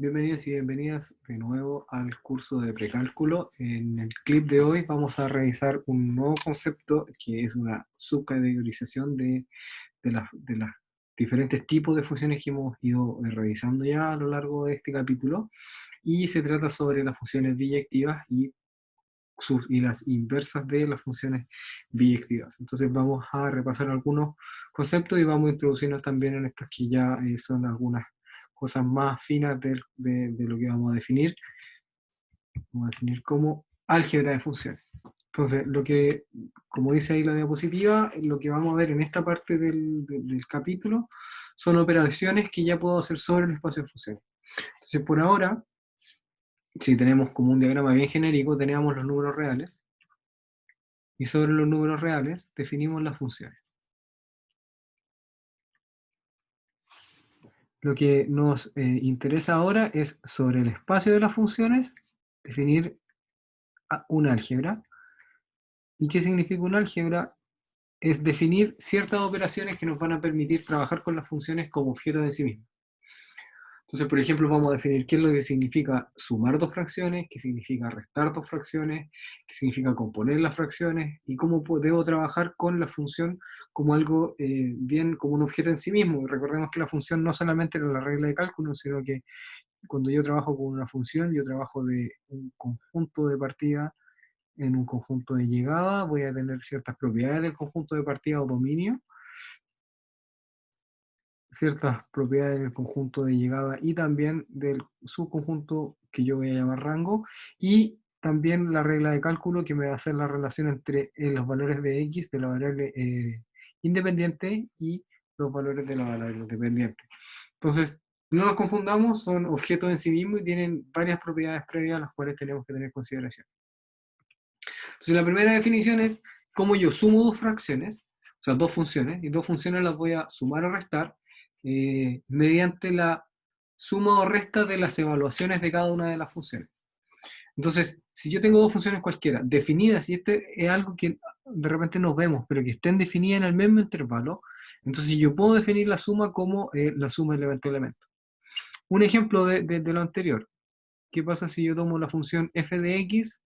Bienvenidos y bienvenidas de nuevo al curso de precálculo. En el clip de hoy vamos a revisar un nuevo concepto que es una subcategorización de las diferentes tipos de funciones que hemos ido revisando ya a lo largo de este capítulo, y se trata sobre las funciones biyectivas y las inversas de las funciones biyectivas. Entonces vamos a repasar algunos conceptos y vamos a introducirnos también en estas que ya son algunas cosas más finas de lo que vamos a definir. Vamos a definir como álgebra de funciones. Entonces, como dice ahí la diapositiva, lo que vamos a ver en esta parte del capítulo son operaciones que ya puedo hacer sobre el espacio de funciones. Entonces, por ahora, si tenemos como un diagrama bien genérico, tenemos los números reales, y sobre los números reales definimos las funciones. Lo que nos interesa ahora es sobre el espacio de las funciones, definir una álgebra. ¿Y qué significa una álgebra? Es definir ciertas operaciones que nos van a permitir trabajar con las funciones como objetos en sí mismos. Entonces, por ejemplo, vamos a definir qué es lo que significa sumar dos fracciones, qué significa restar dos fracciones, qué significa componer las fracciones, y cómo debo trabajar con la función como algo bien, como un objeto en sí mismo. Recordemos que la función no solamente era la regla de cálculo, sino que cuando yo trabajo con una función, yo trabajo de un conjunto de partida en un conjunto de llegada, voy a tener ciertas propiedades del conjunto de partida o dominio, ciertas propiedades del conjunto de llegada y también del subconjunto que yo voy a llamar rango, y también la regla de cálculo que me va a hacer la relación entre los valores de x de la variable independiente y los valores de la variable dependiente. Entonces, no nos confundamos, son objetos en sí mismos y tienen varias propiedades previas a las cuales tenemos que tener consideración. Entonces, la primera definición es cómo yo sumo dos fracciones, o sea, dos funciones, y dos funciones las voy a sumar o restar mediante la suma o resta de las evaluaciones de cada una de las funciones. Entonces, si yo tengo dos funciones cualquiera definidas, y esto es algo que de repente nos vemos, pero que estén definidas en el mismo intervalo, entonces yo puedo definir la suma como la suma elemento-elemento. Un ejemplo de lo anterior: ¿qué pasa si yo tomo la función f de x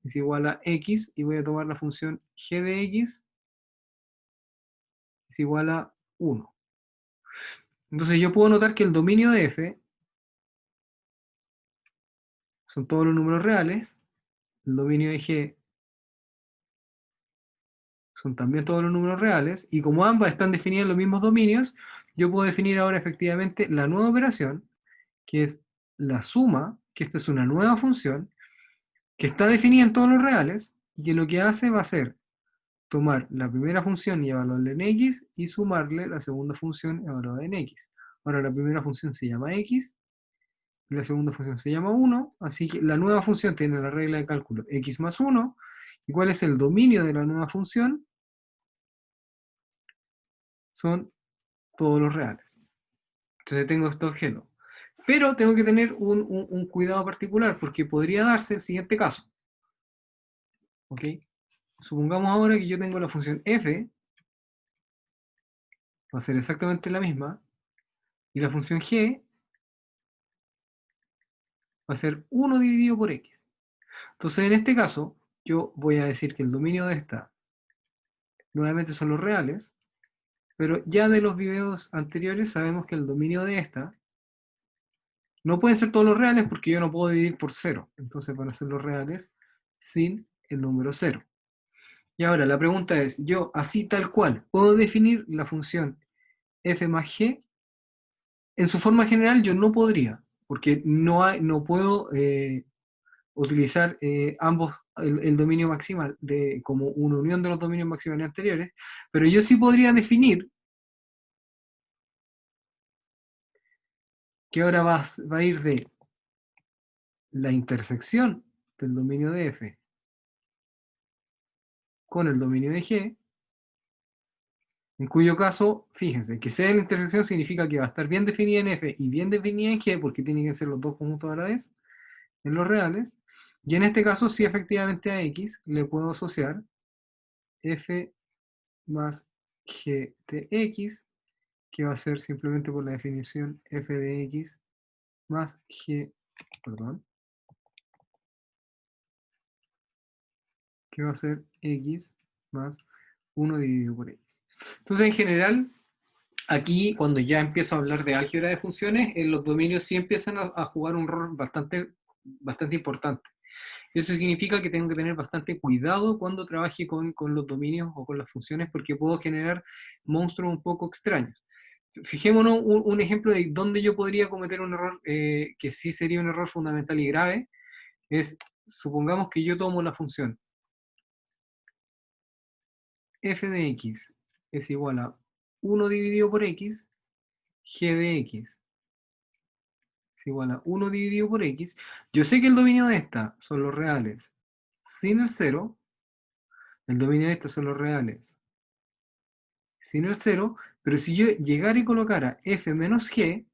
es igual a x, y voy a tomar la función g de x es igual a 1? Entonces yo puedo notar que el dominio de f son todos los números reales, el dominio de g son también todos los números reales, y como ambas están definidas en los mismos dominios, yo puedo definir ahora efectivamente la nueva operación, que es la suma, que esta es una nueva función, que está definida en todos los reales, y que lo que hace va a ser tomar la primera función y evaluarla en x, y sumarle la segunda función evaluada en x. Ahora la primera función se llama x, y la segunda función se llama 1, así que la nueva función tiene la regla de cálculo x más 1, y cuál es el dominio de la nueva función, son todos los reales. Entonces tengo este objeto. Pero tengo que tener un cuidado particular, porque podría darse el siguiente caso. ¿Ok? Supongamos ahora que yo tengo la función f, va a ser exactamente la misma, y la función g va a ser 1 dividido por x. Entonces en este caso, yo voy a decir que el dominio de esta nuevamente son los reales, pero ya de los videos anteriores sabemos que el dominio de esta no pueden ser todos los reales, porque yo no puedo dividir por 0. Entonces van a ser los reales sin el número 0. Y ahora la pregunta es, yo así tal cual, ¿puedo definir la función f más g? En su forma general yo no podría, porque no puedo utilizar ambos, el dominio maximal como una unión de los dominios maximales anteriores, pero yo sí podría definir que ahora va a ir de la intersección del dominio de f con el dominio de g, en cuyo caso, fíjense, que sea la intersección significa que va a estar bien definida en f y bien definida en g, porque tienen que ser los dos conjuntos a la vez, en los reales, y en este caso sí, efectivamente a x le puedo asociar f más g de x, que va a ser simplemente por la definición f de x más g, perdón, que va a ser x más 1 dividido por x. Entonces, en general, aquí cuando ya empiezo a hablar de álgebra de funciones, los dominios sí empiezan a jugar un rol bastante importante. Eso significa que tengo que tener bastante cuidado cuando trabaje con los dominios o con las funciones, porque puedo generar monstruos un poco extraños. Fijémonos un ejemplo de dónde yo podría cometer un error que sí sería un error fundamental y grave, es, supongamos que yo tomo la función f de x es igual a 1 dividido por x, g de x es igual a 1 dividido por x. Yo sé que el dominio de esta son los reales sin el cero, el dominio de esta son los reales sin el cero, pero si yo llegara y colocara f menos g,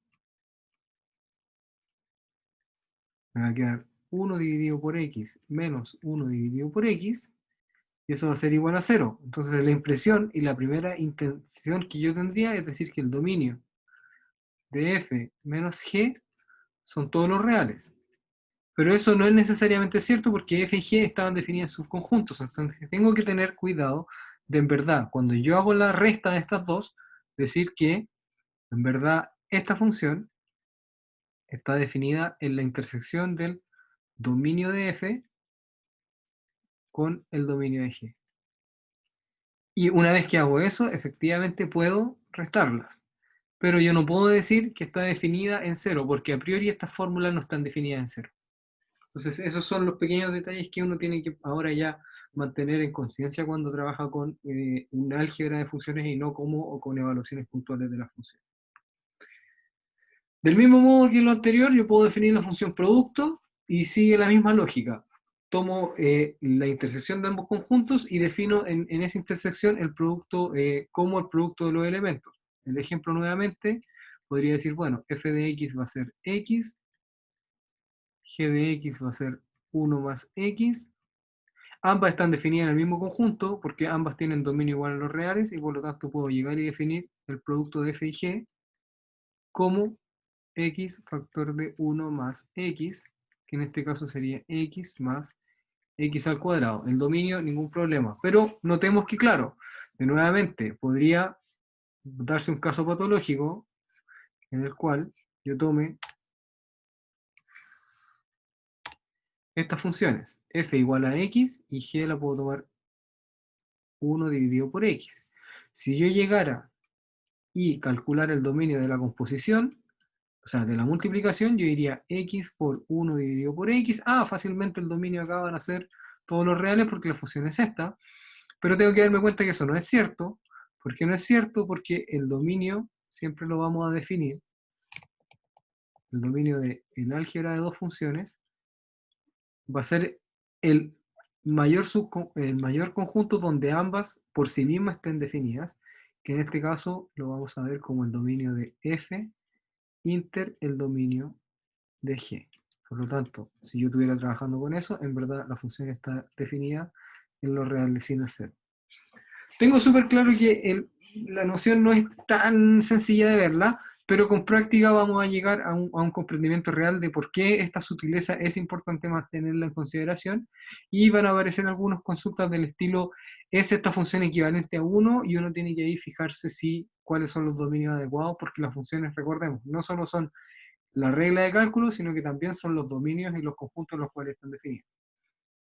me va a quedar 1 dividido por x menos 1 dividido por x, y eso va a ser igual a 0. Entonces la impresión y la primera intención que yo tendría es decir que el dominio de f menos g son todos los reales. Pero eso no es necesariamente cierto porque f y g estaban definidas en subconjuntos. Entonces tengo que tener cuidado de en verdad, cuando yo hago la resta de estas dos, decir que en verdad esta función está definida en la intersección del dominio de f con el dominio de g. Y una vez que hago eso, efectivamente puedo restarlas. Pero yo no puedo decir que está definida en cero, porque a priori estas fórmulas no están definidas en cero. Entonces, esos son los pequeños detalles que uno tiene que ahora ya mantener en conciencia cuando trabaja con una álgebra de funciones y no como o con evaluaciones puntuales de las funciones. Del mismo modo que lo anterior, yo puedo definir la función producto y sigue la misma lógica. Tomo la intersección de ambos conjuntos y defino en esa intersección el producto como el producto de los elementos. El ejemplo nuevamente podría decir, bueno, f de x va a ser x, g de x va a ser 1 más x. Ambas están definidas en el mismo conjunto porque ambas tienen dominio igual a los reales y por lo tanto puedo llegar y definir el producto de f y g como x factor de 1 más x, que en este caso sería x más x al cuadrado. El dominio, ningún problema. Pero notemos que, claro, de nuevamente, podría darse un caso patológico en el cual yo tome estas funciones, f igual a x y g la puedo tomar 1 dividido por x. Si yo llegara y calcular el dominio de la composición, o sea, de la multiplicación, yo diría x por 1 dividido por x. Fácilmente el dominio acá van a ser todos los reales porque la función es esta. Pero tengo que darme cuenta que eso no es cierto. ¿Por qué no es cierto? Porque el dominio siempre lo vamos a definir. El dominio de el álgebra de dos funciones va a ser el el mayor conjunto donde ambas por sí mismas estén definidas, que en este caso lo vamos a ver como el dominio de f inter el dominio de g. Por lo tanto, si yo estuviera trabajando con eso, en verdad la función está definida en lo real sin el cero. Tengo súper claro que la noción no es tan sencilla de verla, pero con práctica vamos a llegar a un comprendimiento real de por qué esta sutileza es importante mantenerla en consideración, y van a aparecer algunas consultas del estilo, ¿es esta función equivalente a 1? Y uno tiene que ahí fijarse si cuáles son los dominios adecuados, porque las funciones, recordemos, no solo son la regla de cálculo, sino que también son los dominios y los conjuntos en los cuales están definidos.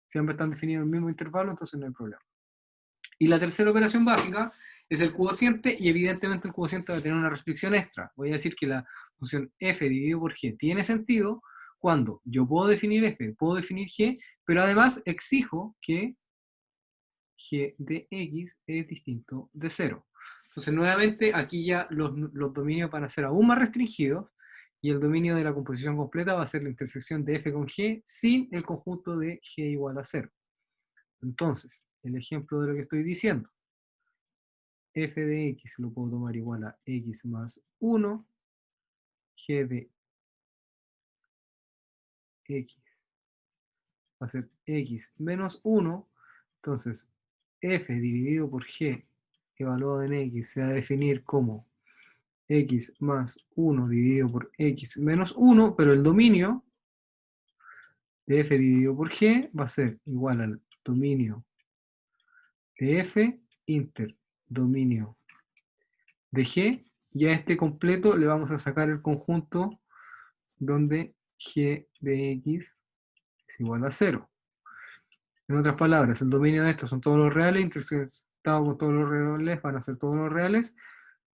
Si ambos están definidos en el mismo intervalo, entonces no hay problema. Y la tercera operación básica es el cociente, y evidentemente el cociente va a tener una restricción extra. Voy a decir que la función f dividido por g tiene sentido cuando yo puedo definir f, puedo definir g, pero además exijo que g de x es distinto de 0. Entonces, nuevamente, aquí ya los dominios van a ser aún más restringidos, y el dominio de la composición completa va a ser la intersección de f con g sin el conjunto de g igual a 0. Entonces, el ejemplo de lo que estoy diciendo, f de x lo puedo tomar igual a x más 1, g de x va a ser x menos 1, entonces f dividido por g evaluado en x se va a definir como x más 1 dividido por x menos 1, pero el dominio de f dividido por g va a ser igual al dominio de f inter dominio de g, y a este completo le vamos a sacar el conjunto donde g de x es igual a 0. En otras palabras, el dominio de estos son todos los reales, intersectado con todos los reales, van a ser todos los reales,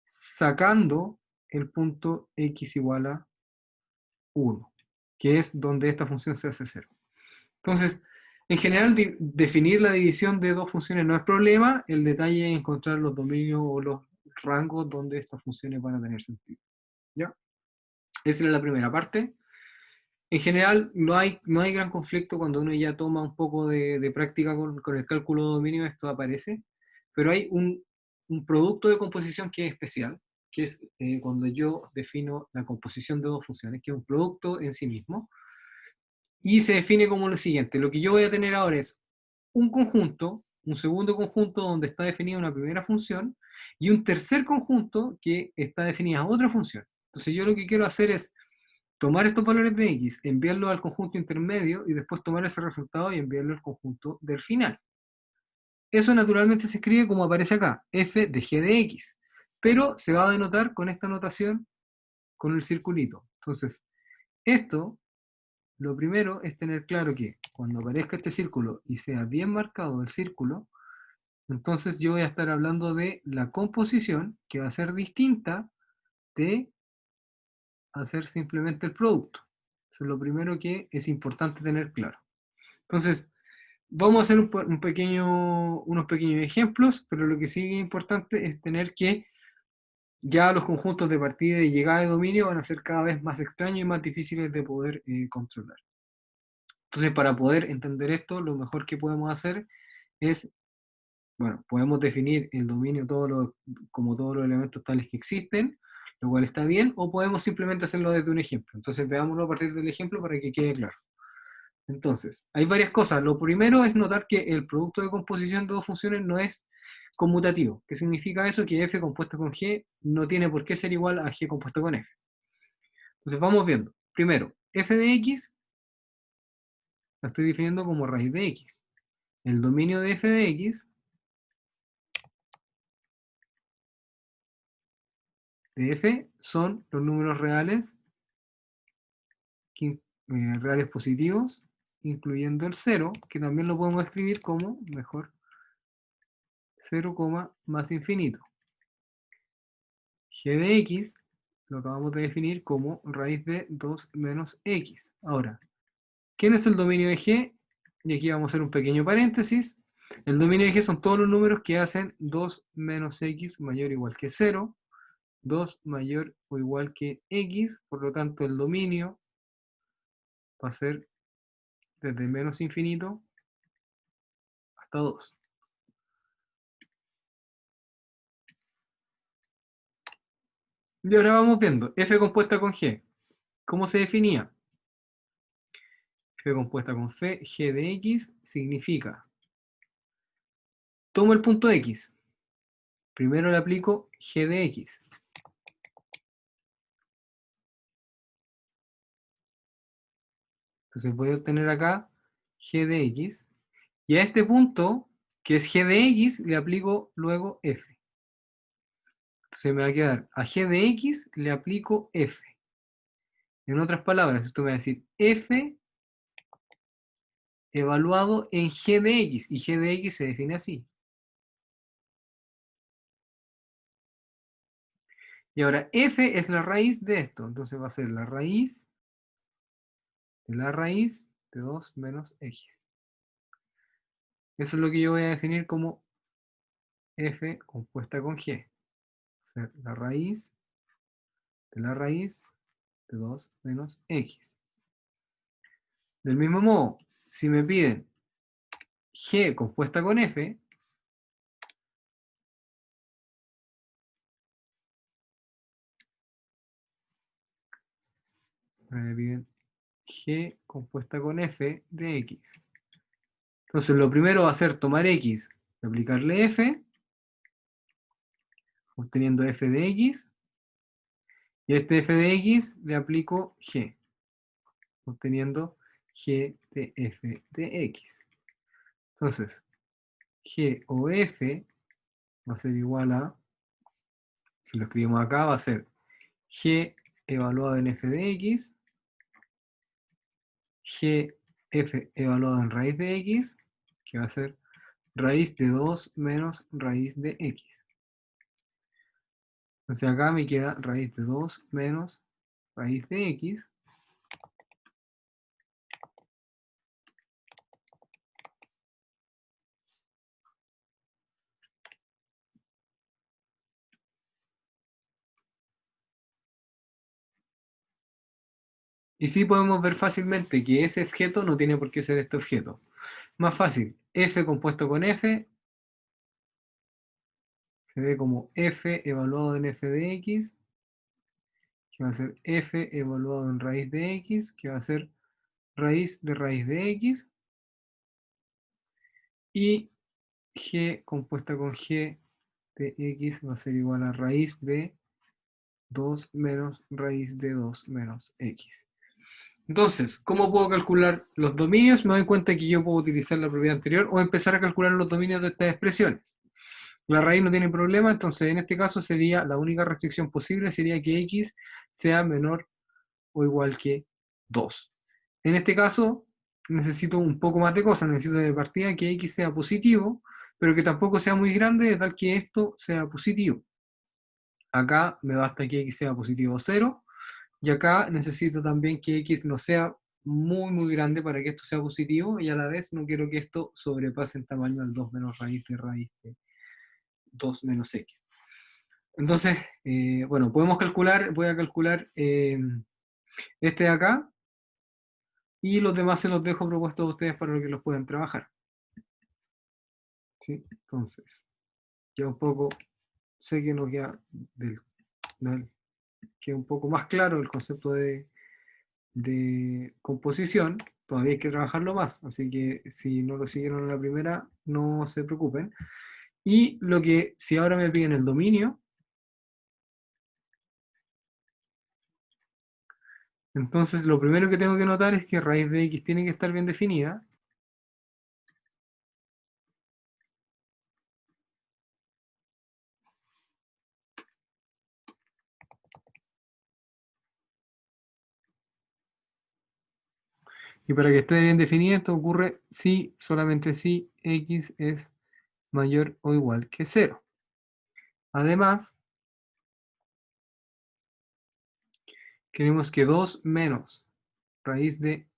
sacando el punto x igual a 1, que es donde esta función se hace 0. Entonces, en general, definir la división de dos funciones no es problema, el detalle es encontrar los dominios o los rangos donde estas funciones van a tener sentido. ¿Ya? Esa era la primera parte. En general, no hay gran conflicto cuando uno ya toma un poco de práctica con el cálculo de dominio, esto aparece, pero hay un producto de composición que es especial, que es cuando yo defino la composición de dos funciones, que es un producto en sí mismo, y se define como lo siguiente: lo que yo voy a tener ahora es un conjunto, un segundo conjunto donde está definida una primera función, y un tercer conjunto que está definida otra función. Entonces yo lo que quiero hacer es tomar estos valores de x, enviarlos al conjunto intermedio y después tomar ese resultado y enviarlo al conjunto del final. Eso naturalmente se escribe como aparece acá, f de g de x, pero se va a denotar con esta notación, con el circulito. Entonces, esto, lo primero es tener claro que cuando aparezca este círculo y sea bien marcado el círculo, entonces yo voy a estar hablando de la composición, que va a ser distinta de hacer simplemente el producto. Eso es lo primero que es importante tener claro. Entonces, vamos a hacer unos pequeños ejemplos, pero lo que sí es importante es tener que ya los conjuntos de partida y llegada de dominio van a ser cada vez más extraños y más difíciles de poder controlar. Entonces, para poder entender esto, lo mejor que podemos hacer es, bueno, podemos definir el dominio como todos los elementos tales que existen, lo cual está bien, o podemos simplemente hacerlo desde un ejemplo. Entonces, veámoslo a partir del ejemplo para que quede claro. Entonces, hay varias cosas. Lo primero es notar que el producto de composición de dos funciones no es conmutativo. ¿Qué significa eso? Que f compuesto con g no tiene por qué ser igual a g compuesto con f. Entonces vamos viendo. Primero, f de x la estoy definiendo como raíz de x. El dominio de f de x de f son los números reales, reales positivos, incluyendo el 0, que también lo podemos escribir como, mejor, 0, más infinito. G de x lo acabamos de definir como raíz de 2 menos x. Ahora, ¿quién es el dominio de G? Y aquí vamos a hacer un pequeño paréntesis. El dominio de G son todos los números que hacen 2 menos x mayor o igual que 0, 2 mayor o igual que x, por lo tanto el dominio va a ser desde menos infinito hasta 2. Y ahora vamos viendo, f compuesta con g. ¿Cómo se definía? F compuesta con g de x significa, tomo el punto x, primero le aplico g de x. Entonces voy a obtener acá g de x, y a este punto, que es g de x, le aplico luego f. Entonces me va a quedar a g de x le aplico f. En otras palabras, esto me va a decir f evaluado en g de x, y g de x se define así. Y ahora f es la raíz de esto, entonces va a ser la raíz de 2 menos x. Eso es lo que yo voy a definir como f compuesta con g. Va a ser la raíz de 2 menos x. Del mismo modo, si me piden g compuesta con f, me piden g compuesta con f de x. Entonces lo primero va a ser tomar x y aplicarle f, obteniendo f de x, Y a este f de x le aplico g, obteniendo g de f de x. Entonces, g o f va a ser igual a, si lo escribimos acá, va a ser g evaluado en f de x, g f evaluado en raíz de x, que va a ser raíz de 2 menos raíz de x. Entonces acá me queda raíz de 2 menos raíz de x. Y sí podemos ver fácilmente que ese objeto no tiene por qué ser este objeto. Más fácil, f compuesto con f se ve como f evaluado en f de x, que va a ser f evaluado en raíz de x, que va a ser raíz de x, y g compuesta con g de x va a ser igual a raíz de 2 menos raíz de 2 menos x. Entonces, ¿cómo puedo calcular los dominios? Me doy cuenta que yo puedo utilizar la propiedad anterior o empezar a calcular los dominios de estas expresiones. La raíz no tiene problema, entonces en este caso sería la única restricción posible sería que x sea menor o igual que 2. En este caso necesito un poco más de cosas, necesito de partida que x sea positivo, pero que tampoco sea muy grande de tal que esto sea positivo. Acá me basta que x sea positivo 0, y acá necesito también que x no sea muy grande para que esto sea positivo, y a la vez no quiero que esto sobrepase en tamaño al 2 menos raíz de 2 menos x. Entonces, bueno, podemos calcular, voy a calcular este de acá, y los demás se los dejo propuestos a ustedes para que los puedan trabajar. ¿Sí? Entonces, ya un poco, sé que nos queda, queda un poco más claro el concepto de composición, todavía hay que trabajarlo más, así que si no lo siguieron en la primera, no se preocupen. Y lo que, si ahora me piden el dominio, entonces lo primero que tengo que notar es que raíz de x tiene que estar bien definida. Y para que esté bien definida, esto ocurre si, solamente si x es mayor o igual que 0. Además, queremos que 2 menos raíz de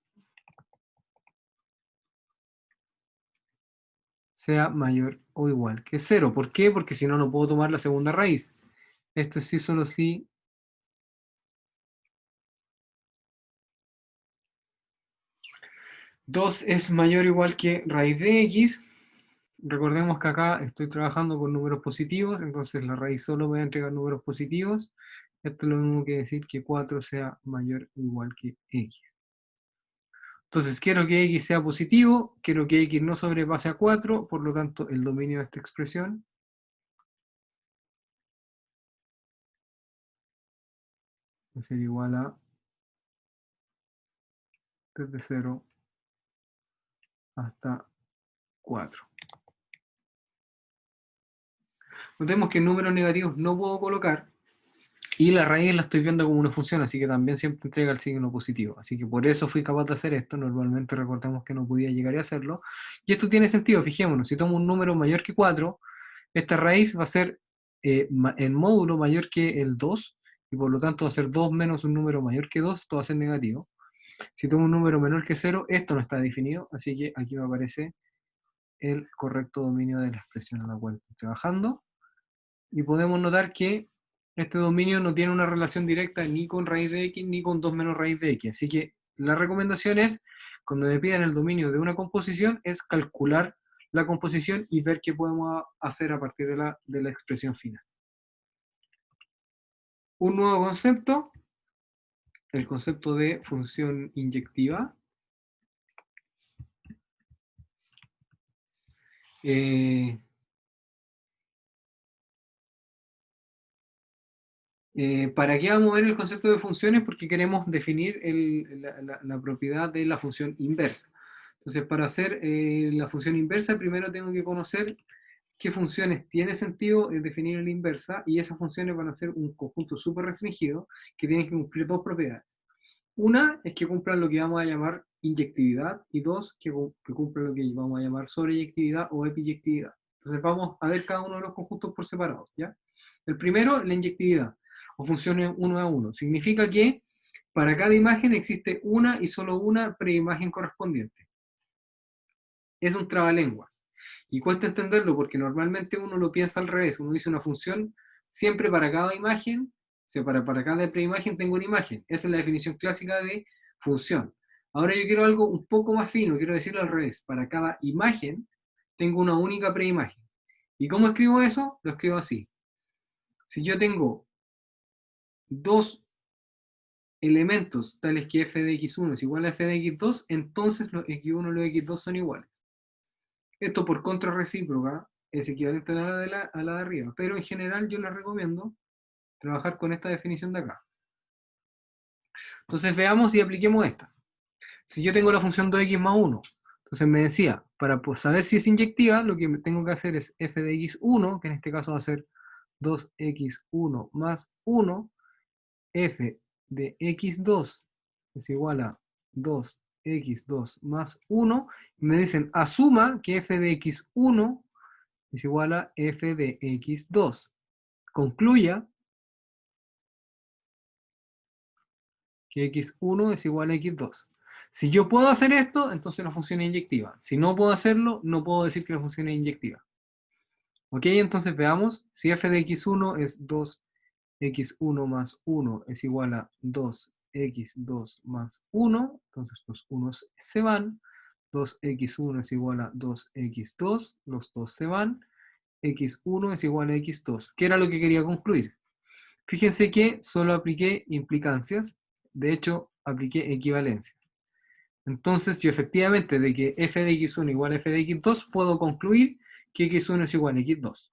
sea mayor o igual que 0. ¿Por qué? Porque si no, no puedo tomar la segunda raíz. Esto sí solo si 2 es mayor o igual que raíz de x. Recordemos que acá estoy trabajando con números positivos, entonces la raíz solo me va a entregar números positivos. Esto es lo mismo que decir que 4 sea mayor o igual que x. Entonces quiero que x sea positivo, quiero que x no sobrepase a 4, por lo tanto el dominio de esta expresión va a ser igual a desde 0 hasta 4. Notemos que en números negativos no puedo colocar, y la raíz la estoy viendo como una función, así que también siempre entrega el signo positivo. Así que por eso fui capaz de hacer esto. Normalmente recordamos que no podía llegar a hacerlo. Y esto tiene sentido, fijémonos. Si tomo un número mayor que 4, esta raíz va a ser en módulo mayor que el 2, y por lo tanto va a ser 2 menos un número mayor que 2, esto va a ser negativo. Si tomo un número menor que 0, esto no está definido, así que aquí me aparece el correcto dominio de la expresión en la cual estoy trabajando. Y podemos notar que este dominio no tiene una relación directa ni con raíz de x ni con 2 menos raíz de x. Así que la recomendación es, cuando me pidan el dominio de una composición, es calcular la composición y ver qué podemos hacer a partir de la expresión final. Un nuevo concepto, el concepto de función inyectiva. Eh, ¿Para qué vamos a ver el concepto de funciones? Porque queremos definir la propiedad de la función inversa. Entonces, para hacer la función inversa, primero tengo que conocer qué funciones tiene sentido definir en la inversa, y esas funciones van a ser un conjunto súper restringido que tienen que cumplir dos propiedades. Una es que cumplan lo que vamos a llamar inyectividad, y dos, que cumplan lo que vamos a llamar sobreyectividad o epiyectividad. Entonces vamos a ver cada uno de los conjuntos por separado, ¿ya? El primero, la inyectividad, o funciones 1 a 1. Significa que para cada imagen existe una y solo una preimagen correspondiente. Es un trabalenguas. Y cuesta entenderlo porque normalmente uno lo piensa al revés. Uno dice una función siempre para cada imagen, o sea, para cada preimagen tengo una imagen. Esa es la definición clásica de función. Ahora yo quiero algo un poco más fino, quiero decirlo al revés. Para cada imagen tengo una única preimagen. ¿Y cómo escribo eso? Lo escribo así. Si yo tengo dos elementos tales que f de x1 es igual a f de x2, entonces los x1 y los x2 son iguales. Esto por contra recíproca es equivalente a la de arriba, pero en general yo les recomiendo trabajar con esta definición de acá. Entonces veamos y apliquemos esta. Si yo tengo la función 2x más 1, entonces me decía, para saber si es inyectiva, lo que tengo que hacer es f de x1, que en este caso va a ser 2x1 más 1, f de x2 es igual a 2x2 más 1, y me dicen, asuma que f de x1 es igual a f de x2. Concluya que x1 es igual a x2. Si yo puedo hacer esto, entonces la función es inyectiva. Si no puedo hacerlo, no puedo decir que la función es inyectiva. Ok, entonces veamos, si f de x1 es 2x1 más 1 es igual a 2x2 más 1, entonces los unos se van, 2x1 es igual a 2x2, los dos se van, x1 es igual a x2. ¿Qué era lo que quería concluir? Fíjense que solo apliqué implicancias, de hecho apliqué equivalencia. Entonces yo efectivamente de que f de x1 igual a f de x2 puedo concluir que x1 es igual a x2.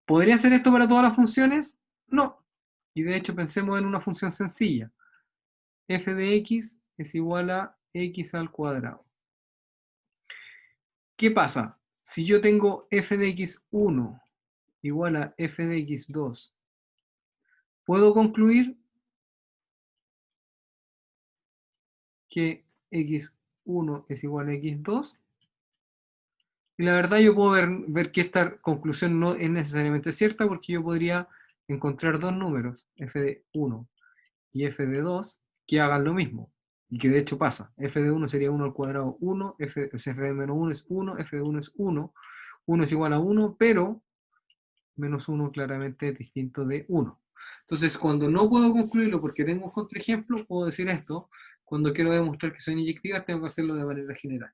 ¿Podría hacer esto para todas las funciones? No. Y de hecho pensemos en una función sencilla. F de x es igual a x al cuadrado. ¿Qué pasa? Si yo tengo f de x1 igual a f de x2, ¿puedo concluir que x1 es igual a x2? Y la verdad yo puedo ver que esta conclusión no es necesariamente cierta, porque yo podría encontrar dos números, f de 1 y f de 2, que hagan lo mismo. Y que de hecho pasa. F de 1 sería 1 al cuadrado 1, f de menos 1 es 1, f de 1 es 1, 1 es igual a 1, pero menos 1 claramente es distinto de 1. Entonces, cuando no puedo concluirlo porque tengo un contraejemplo, puedo decir esto. Cuando quiero demostrar que son inyectivas, tengo que hacerlo de manera general.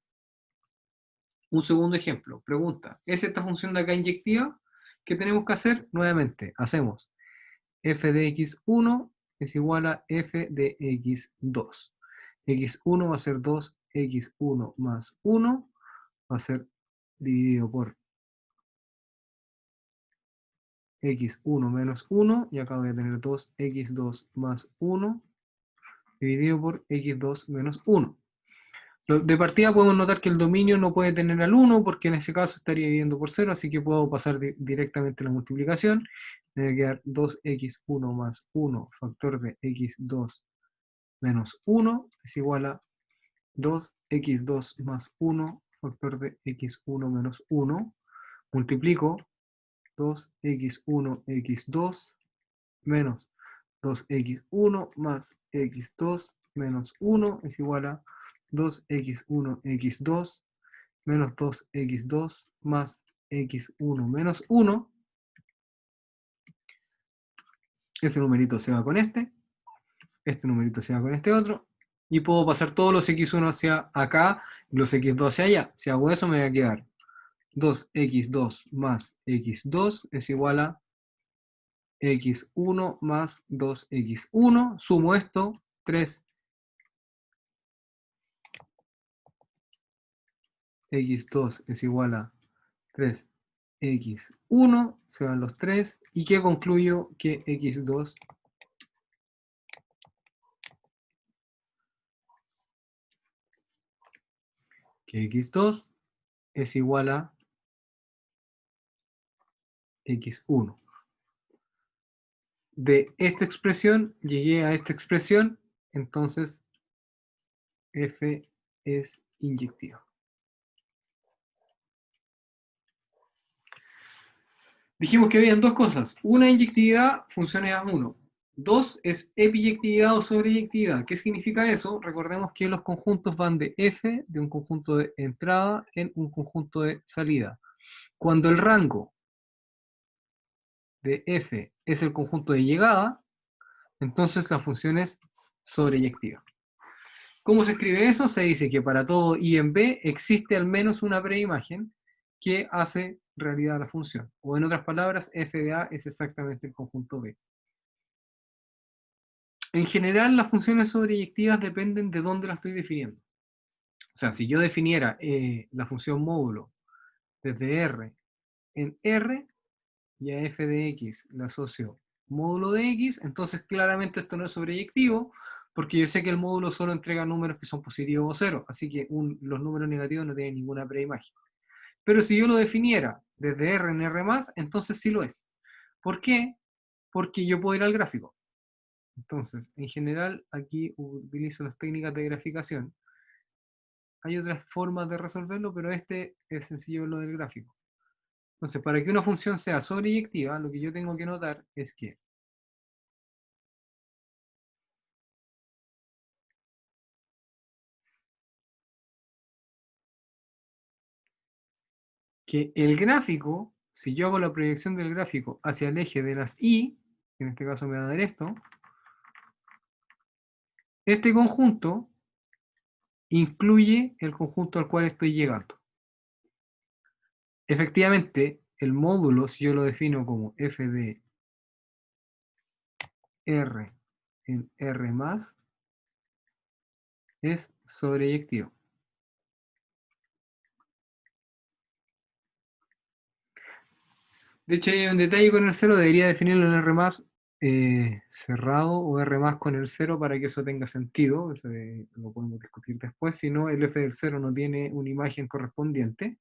Un segundo ejemplo, pregunta, ¿es esta función de acá inyectiva? ¿Qué tenemos que hacer? Nuevamente, hacemos f de x1 es igual a f de x2. x1 va a ser 2x1 más 1, va a ser dividido por x1 menos 1, y acá voy a tener 2x2 más 1, dividido por x2 menos 1. De partida podemos notar que el dominio no puede tener al 1, porque en ese caso estaría dividiendo por 0, así que puedo pasar directamente la multiplicación. Me va a quedar 2x1 más 1 factor de x2 menos 1 es igual a 2x2 más 1 factor de x1 menos 1. Multiplico 2x1 x2 menos 2x1 más x2 menos 1 es igual a 2x1 x2 menos 2x2 más x1 menos 1. Ese numerito se va con este numerito se va con este otro, y puedo pasar todos los x1 hacia acá y los x2 hacia allá. Si hago eso me va a quedar 2x2 más x2 es igual a x1 más 2x1, sumo esto, 3x2 es igual a 3 x1, se van los 3, y que concluyo que x2 es igual a x1. De esta expresión llegué a esta expresión, entonces f es inyectiva. Dijimos que habían dos cosas. Una, inyectividad, funciones A1. Dos, es epiyectividad o sobreyectividad. ¿Qué significa eso? Recordemos que los conjuntos van de f, de un conjunto de entrada, en un conjunto de salida. Cuando el rango de f es el conjunto de llegada, entonces la función es sobreyectiva. ¿Cómo se escribe eso? Se dice que para todo i en b existe al menos una preimagen que hace realidad la función. O en otras palabras, f de a es exactamente el conjunto b. En general, las funciones sobreyectivas dependen de dónde la estoy definiendo. O sea, si yo definiera la función módulo desde R en R, y a f de x le asocio módulo de x, entonces claramente esto no es sobreyectivo, porque yo sé que el módulo solo entrega números que son positivos o cero, así que los números negativos no tienen ninguna preimagen. Pero si yo lo definiera desde R en R+, entonces sí lo es. ¿Por qué? Porque yo puedo ir al gráfico. Entonces, en general, aquí utilizo las técnicas de graficación. Hay otras formas de resolverlo, pero este es sencillo lo del gráfico. Entonces, para que una función sea sobreyectiva, lo que yo tengo que notar es que el gráfico, si yo hago la proyección del gráfico hacia el eje de las y, en este caso me va a dar esto, este conjunto incluye el conjunto al cual estoy llegando. Efectivamente, el módulo, si yo lo defino como f de R en R+, es sobreyectivo. De hecho, hay un detalle con el 0, debería definirlo en R+, cerrado o R+, con el 0 para que eso tenga sentido, lo podemos discutir después, si no, el f del 0 no tiene una imagen correspondiente,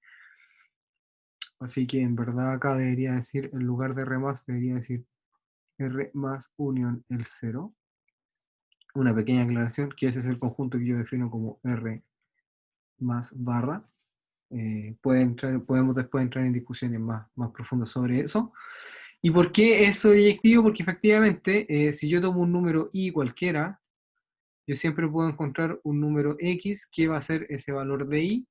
así que en verdad acá debería decir, en lugar de R+, debería decir R+ unión el 0. Una pequeña aclaración, que ese es el conjunto que yo defino como R más barra. Podemos después entrar en discusiones más profundas sobre eso. ¿Y por qué es sobreyectivo? Porque efectivamente, si yo tomo un número i cualquiera, yo siempre puedo encontrar un número x que va a ser ese valor de i.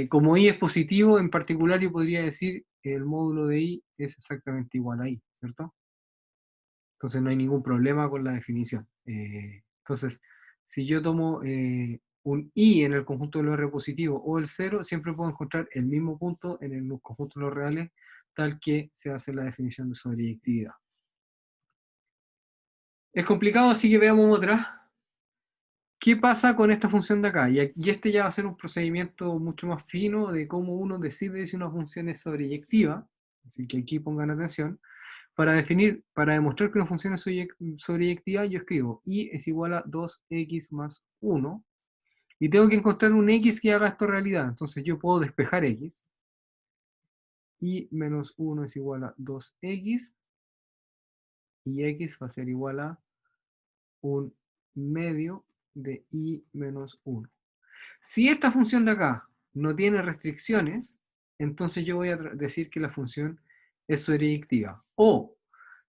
Como i es positivo, en particular yo podría decir el módulo de i es exactamente igual a i, ¿cierto? Entonces no hay ningún problema con la definición. Entonces, si yo tomo un i en el conjunto de los r positivo o el 0, siempre puedo encontrar el mismo punto en el conjunto de los reales, tal que se hace la definición de sobreyectividad. Es complicado, así que veamos otra. ¿Qué pasa con esta función de acá? Y este ya va a ser un procedimiento mucho más fino de cómo uno decide si una función es sobreyectiva, así que aquí pongan atención. Para demostrar que una función es sobreyectiva, yo escribo y es igual a 2x más 1, y tengo que encontrar un x que haga esto realidad. Entonces yo puedo despejar x, y menos 1 es igual a 2x, y x va a ser igual a un medio de y menos 1. Si esta función de acá no tiene restricciones, entonces yo voy a decir que la función es sobreyectiva. O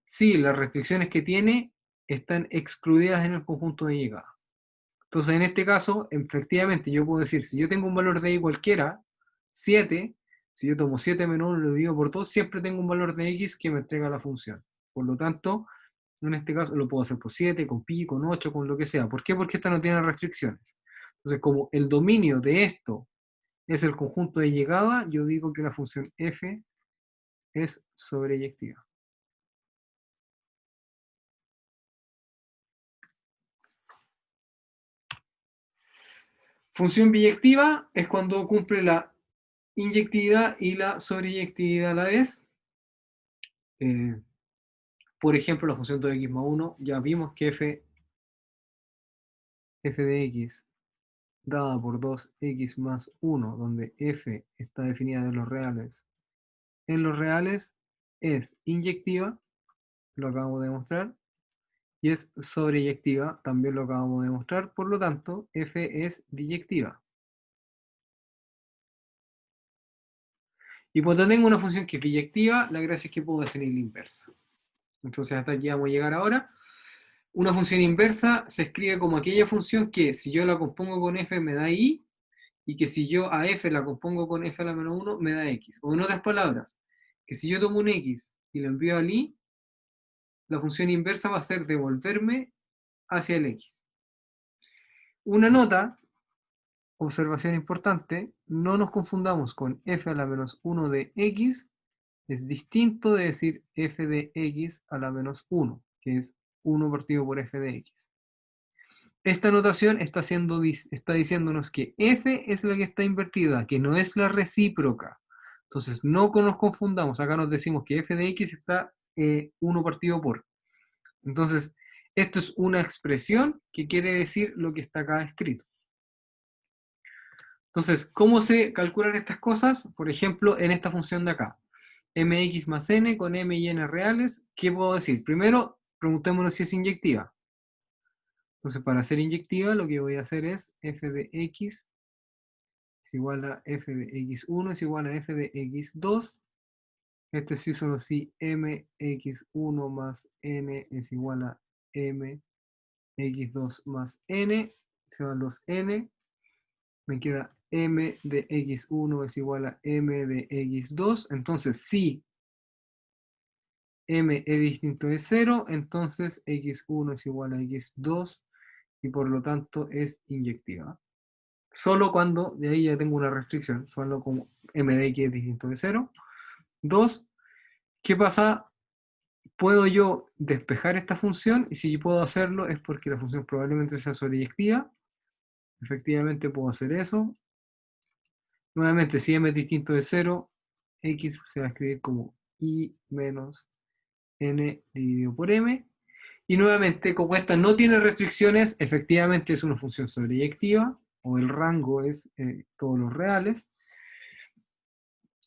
si las restricciones que tiene están excluidas en el conjunto de llegada. Entonces, en este caso, efectivamente, yo puedo decir, si yo tengo un valor de y cualquiera, 7, si yo tomo 7 menos 1 y lo divido por 2, siempre tengo un valor de x que me entrega la función. Por lo tanto, en este caso lo puedo hacer por 7, con pi, con 8, con lo que sea. ¿Por qué? Porque esta no tiene restricciones. Entonces, como el dominio de esto es el conjunto de llegada, yo digo que la función f es sobreyectiva. Función biyectiva es cuando cumple la inyectividad y la sobreyectividad a la vez. Por ejemplo, la función 2x más 1, ya vimos que f de x dada por 2x más 1, donde f está definida de los reales en los reales, es inyectiva, lo acabamos de demostrar, y es sobreyectiva, también lo acabamos de demostrar, por lo tanto, f es biyectiva. Y cuando tengo una función que es biyectiva, la gracia es que puedo definir la inversa. Entonces hasta aquí vamos a llegar ahora. Una función inversa se escribe como aquella función que si yo la compongo con f me da y que si yo a f la compongo con f a la menos 1 me da x. O en otras palabras, que si yo tomo un x y lo envío al y, la función inversa va a ser devolverme hacia el x. Una nota, observación importante, no nos confundamos con f a la menos 1 de x, es distinto de decir f de x a la menos 1, que es 1 partido por f de x. Esta notación está diciéndonos que f es la que está invertida, que no es la recíproca. Entonces, no nos confundamos. Acá nos decimos que f de x está 1 partido por. Entonces, esto es una expresión que quiere decir lo que está acá escrito. Entonces, ¿cómo se calculan estas cosas? Por ejemplo, en esta función de acá. Mx más n con m y n reales. ¿Qué puedo decir? Primero, preguntémonos si es inyectiva. Entonces, para ser inyectiva, lo que voy a hacer es f de x es igual a f de x1 es igual a f de x2. Este sí solo si mx1 más n es igual a mx2 más n. Se van los n. Me queda m de x1 es igual a m de x2. Entonces, si m es distinto de 0, entonces x1 es igual a x2 y por lo tanto es inyectiva. Solo cuando, de ahí ya tengo una restricción, solo como m de x es distinto de 0. 2, ¿qué pasa? Puedo yo despejar esta función, y si puedo hacerlo es porque la función probablemente sea sobreyectiva. Efectivamente puedo hacer eso. Nuevamente, si m es distinto de 0, x se va a escribir como i menos n dividido por m. Y nuevamente, como esta no tiene restricciones, efectivamente es una función sobreyectiva, o el rango es todos los reales.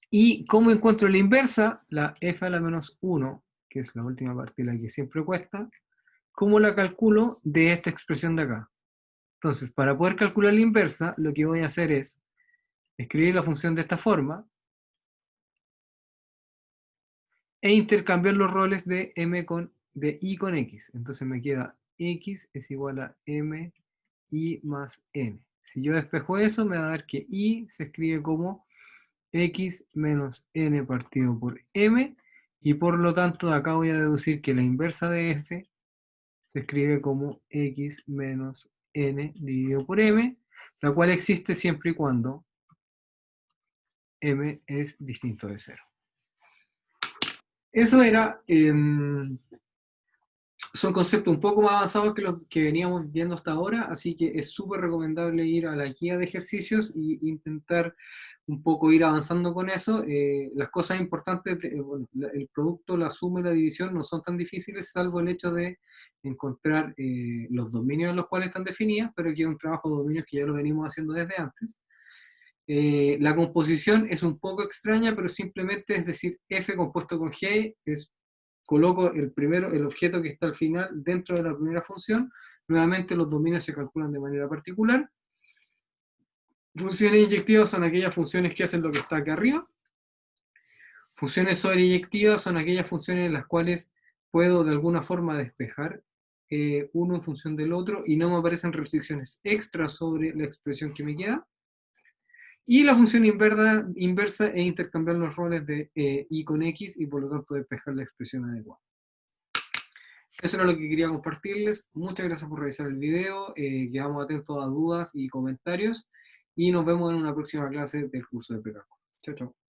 ¿Y cómo encuentro la inversa? La f a la menos 1, que es la última parte, la que siempre cuesta. ¿Cómo la calculo de esta expresión de acá? Entonces, para poder calcular la inversa, lo que voy a hacer es escribir la función de esta forma e intercambiar los roles de i con x. Entonces me queda x es igual a m i más n. Si yo despejo eso, me va a dar que i se escribe como x menos n partido por m, y por lo tanto de acá voy a deducir que la inversa de f se escribe como x menos n dividido por m, la cual existe siempre y cuando m es distinto de 0. Eso era, son conceptos un poco más avanzados que los que veníamos viendo hasta ahora, así que es súper recomendable ir a la guía de ejercicios e intentar un poco ir avanzando con eso. Las cosas importantes, bueno, el producto, la suma y la división no son tan difíciles, salvo el hecho de encontrar los dominios en los cuales están definidas, pero aquí es un trabajo de dominios que ya lo venimos haciendo desde antes. La composición es un poco extraña, pero simplemente es decir, f compuesto con g, coloco el objeto que está al final dentro de la primera función. Nuevamente los dominios se calculan de manera particular. Funciones inyectivas son aquellas funciones que hacen lo que está acá arriba. Funciones sobreyectivas son aquellas funciones en las cuales puedo de alguna forma despejar uno en función del otro y no me aparecen restricciones extras sobre la expresión que me queda. Y la función inversa es intercambiar los roles de y con x y por lo tanto despejar la expresión adecuada. Eso era lo que quería compartirles. Muchas gracias por revisar el video. Quedamos atentos a dudas y comentarios. Y nos vemos en una próxima clase del curso de precálculo. Chao, chao.